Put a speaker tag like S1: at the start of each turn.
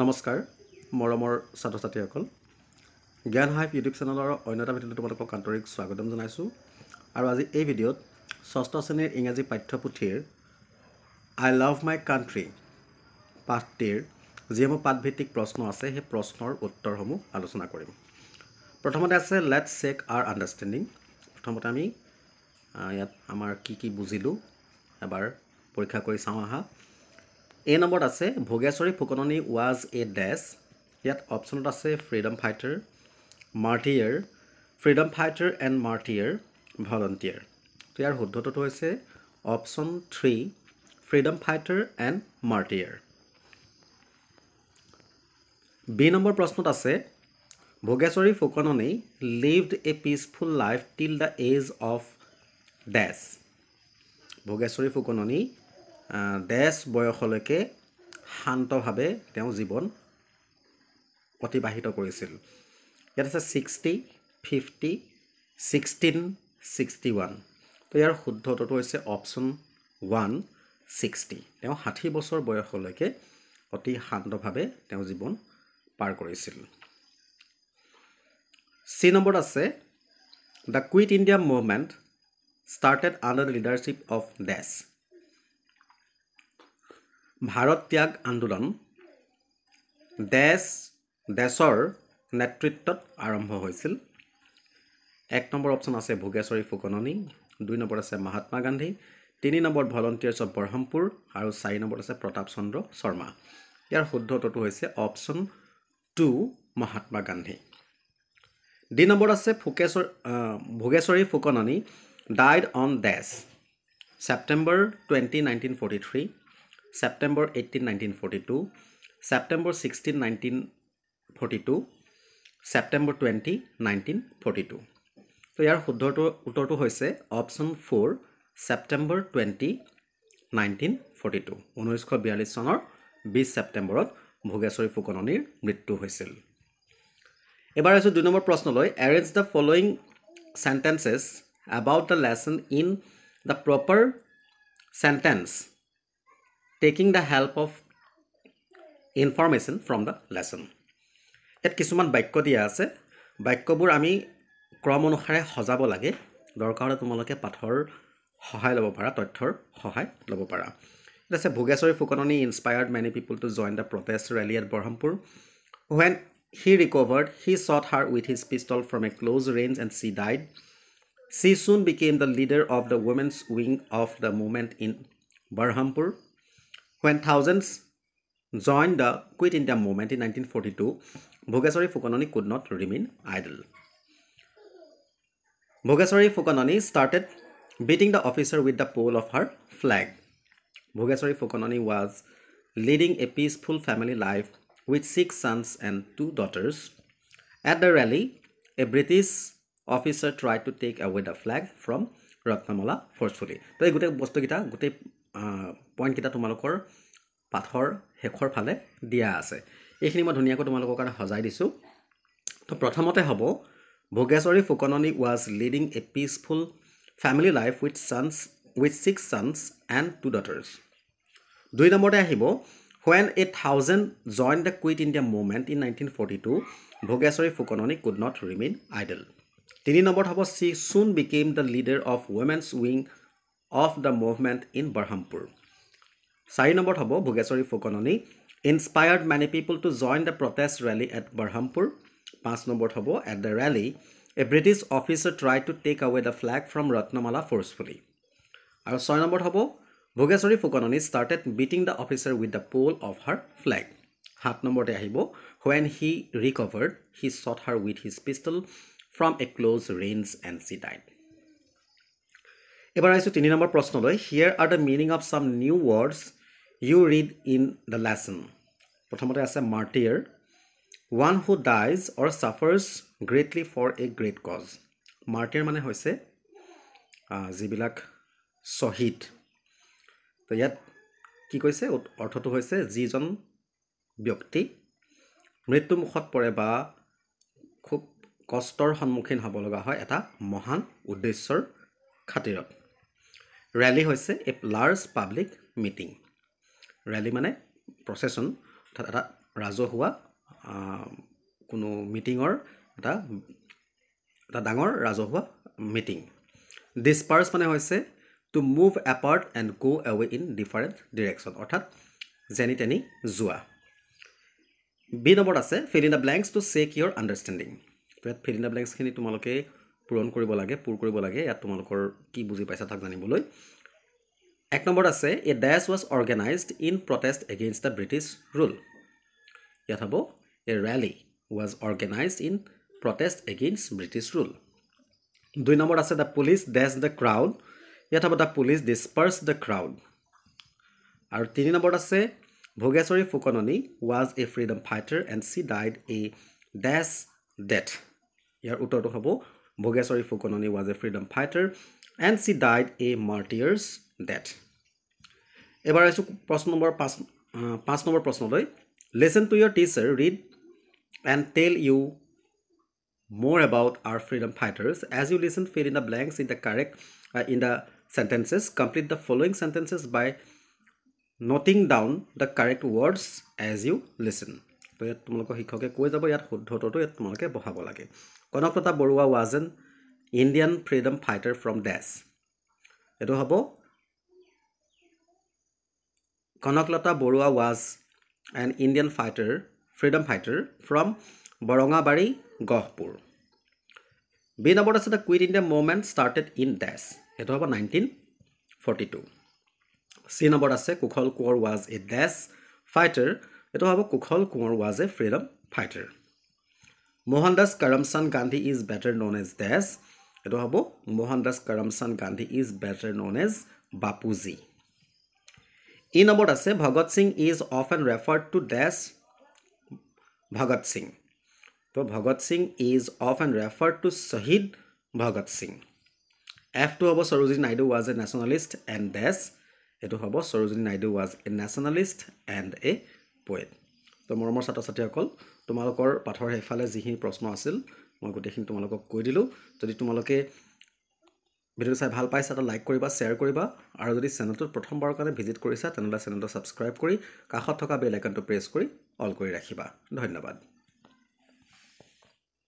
S1: নমস্কাৰ মৰমৰ ছাত্ৰ ছাত্ৰীসকল জ্ঞান হাইভ ইউটিউব চেনেলৰ অন্য এটা ভিডিঅ'ত তোমালোকক আন্তৰিক স্বাগতম জনাইছোঁ আৰু আজি এই ভিডিঅ'ত ষষ্ঠ শ্ৰেণীৰ ইংৰাজী পাঠ্যপুথিৰ আই লাভ মাই কাণ্ট্ৰি পাঠটিৰ যিসমূহ পাঠভিত্তিক প্ৰশ্ন আছে সেই প্ৰশ্নৰ উত্তৰসমূহ আলোচনা কৰিম। প্ৰথমতে আছে লেটছ চেক আৱাৰ আণ্ডাৰষ্টেণ্ডিং। প্ৰথমতে আমি ইয়াত আমাৰ কি বুজিলোঁ এবাৰ পৰীক্ষা কৰি চাওঁ আহা। এ নম্বৰত আছে ভোগেশ্বৰী ফুকননি ৱাজ এ ডেছ। ইয়াত অপশ্যনত আছে freedom fighter, martyr, freedom fighter and martyr, volunteer. তো ইয়াৰ শুদ্ধটো হৈছে option 3 freedom fighter and martyr. B number প্ৰশ্নত আছে Bhogeswari Phukanani lived a peaceful life till the age of dash. Bhogeswari Phukanani dash বয়সলৈকে শান্তভাৱে তেওঁ জীৱন অতিবাহিত কৰিছিল। ইয়াত আছে 60, 50, 16, 61। তো ইয়াৰ শুদ্ধটো হৈছে অপশ্যন 1 60। তেওঁ 60 বছৰ বয়সলৈকে অতি শান্তভাৱে তেওঁ জীৱন পাৰ কৰিছিল। চি নম্বৰত আছে the quit India movement started under the leadership of dash. Bharat ত্যাগ আন্দোলন ডেছৰ নেতৃত্বত আৰম্ভ হৈছিল। 1 নম্বৰ অপশ্যন আছে ভোগেশ্বৰী ফুকননি, 2 নম্বৰত আছে মহাত্মা গান্ধী, 3 নম্বৰত ভলণ্টিয়াৰ্ছ অফ বৰহামপুৰ আৰু 4 নম্বৰত আছে প্ৰতাপ চন্দ্ৰ শৰ্মা। ইয়াৰ শুদ্ধটো হৈছে অপশ্যন 2 মহাত্মা গান্ধী। ডি নম্বৰত আছে Bhogeswari Phukanani died on dash September 20, 1943, September 18, 1942, September 16, 1942, September 20, 1942। তো ইয়াৰ উত্তৰটো হৈছে অপশ্যন 4 ছেপ্টেম্বৰ 20, 1942। 1942 চনৰ 20 ছেপ্টেম্বৰত ভোগেশ্বৰী ফুকননিৰ মৃত্যু হৈছিল। এবাৰ আছোঁ 2 নম্বৰ প্ৰশ্নলৈ। Arrange the following sentences about the lesson in the proper sentence taking the help of information from the lesson. ইয়াত কিছুমান বাক্য দিয়া আছে, বাক্যবোৰ আমি ক্ৰম অনুসাৰে সজাব লাগে। দৰকাৰ হ'লে তোমালোকে পাঠৰ সহায় ল'ব পাৰা, তথ্যৰ সহায় ল'ব পাৰা। ইয়াত আছে Bhogeswari Phukanani inspired many people to join the protest rally at Barhampur. When he recovered he shot her with his pistol from a close range and she died. She soon became the leader of the women's wing of the movement in Berhampur. When thousands joined the Quit India movement in 1942, Bhogeshwari Fukononi could not remain idle. Bhogeshwari Fukononi started beating the officer with the pole of her flag. Bhogeshwari Fukononi was leading a peaceful family life with 6 sons and 2 daughters. At the rally, a British officer tried to take away the flag from Ratnamala forcefully. তো এই গোটেই বস্তুকেইটা গোটেই পইণ্টকেইটা তোমালোকৰ পাঠৰ শেষৰ ফালে দিয়া আছে। এইখিনি মই ধুনীয়াকৈ তোমালোকৰ কাৰণে সজাই দিছোঁ। তো প্ৰথমতে হ'ব Bhogeswari Phukanani was leading a peaceful family life with 6 sons and 2 daughters. 2 নম্বৰতে আহিব when 1,000 joined the Quit India movement in 1942, Bhogeshwari Fukononi could not remain idle. 3 নম্বৰত হ'ব she soon became the leader of women's wing of the movement in Berhampur. 4 নম্বৰত হ'ব Bhogeswari Phukanani inspired many people to join the protest rally at Berhampur. 5 নম্বৰত হ'ব at the rally a British officer tried to take away the flag from Ratnamala forcefully. আৰু 6 নম্বৰত হ'ব Bhogeswari Phukanani started beating the officer with the pole of her flag. 7 নম্বৰতে আহিব when he recovered he shot her with his pistol from a close range and she died. এবাৰ আহিছোঁ 3 number প্ৰশ্নলৈ। Here are the meaning of some new words you read in the lesson. প্ৰথমতে আছে martyr, one who dies or suffers greatly for a great cause. martyr মানে হৈছে যিবিলাক শ্বহীদ। তো ইয়াত কি কৈছে অৰ্থটো হৈছে যিজন ব্যক্তি মৃত্যুমুখত পৰে বা খুব কষ্টৰ সন্মুখীন হ'ব লগা হয় এটা মহান উদ্দেশ্যৰ খাতিৰত। ৰেলী হৈছে এ লাৰ্জ পাব্লিক মিটিং। ৰেলী মানে প্ৰচেশ্যন, অৰ্থাৎ এটা ৰাজহুৱা কোনো মিটিঙৰ এটা ডাঙৰ ৰাজহুৱা মিটিং ডিছপাৰ্চ মানে হৈছে to move apart and go away in different direction অৰ্থাৎ যেনি তেনি যোৱা বি নম্বৰত আছে fill in the blanks to check your understanding তো ইয়াত ফিল ইন দ্য ব্লেংকছখিনি তোমালোকে পূৰ কৰিব লাগে ইয়াত তোমালোকৰ কি বুজি পাইছা তাক জানিবলৈ এক নম্বৰত আছে a dash was organised in protest against the British rule ইয়াত হ'ব a rally was organised in protest against British rule 2 নম্বৰত আছে the police dash the crowd ইয়াত হ'ব the police dispersed the crowd আৰু 3 নম্বৰত আছে Bhogeswari Phukanani was a freedom fighter and she died a dash death ইয়াৰ উত্তৰটো হ'ব Bhogeswari Phukanani was a freedom fighter and she died a মাৰ্টিয়াৰ্ছ death এবাৰ আছোঁ প্ৰশ্ন নম্বৰ 5 নম্বৰ প্ৰশ্নলৈ listen to your teacher read and tell you more about our freedom fighters. As you listen, fill in the blanks in the correct in the sentences. Complete the following sentences by noting down the correct words as you listen. তো ইয়াত তোমালোকৰ শিক্ষকে কৈ যাব ইয়াত শুদ্ধটো ইয়াত তোমালোকে বহাব লাগে Kanaklata Barua was an Indian freedom fighter from Dash এটো হ'ব Kanaklata Barua was an Indian freedom fighter from Borangabari Gohpur B নম্বৰত আছে the quit India movement started in dash সেইটো হ'ব 1942 চি নম্বৰত আছে Kushal Konwar was a dash fighter এইটো হ'ব Kushal Konwar was a freedom fighter Mohandas Karamchand Gandhi is better known as dash এইটো হ'ব Mohandas Karamchand Gandhi is better known as Bapuji E নম্বৰত আছে Bhagat Singh is often referred two dash Bhagat Singh তো Bhagat Singh is often referred to Shaheed Bhagat Singh এফটো হ'ব Sarojini Naidu was a nationalist and dash এইটো হ'ব Sarojini Naidu was a nationalist and a poet তো মৰমৰ ছাত্ৰ ছাত্ৰীসকল তোমালোকৰ পাঠৰ সেইফালে যিখিনি প্ৰশ্ন আছিল মই গোটেইখিনি তোমালোকক কৈ দিলোঁ যদি তোমালোকে ভিডিঅ'টো চাই ভাল পাইছা তো লাইক কৰিবা শ্বেয়াৰ কৰিবা আৰু যদি চেনেলটোত প্ৰথমবাৰৰ কাৰণে ভিজিট কৰিছা তেনেহ'লে চেনেলটো ছাবস্ক্ৰাইব কৰি কাষত থকা বেল আইকনটো প্ৰেছ কৰি অল কৰি ৰাখিবা ধন্যবাদ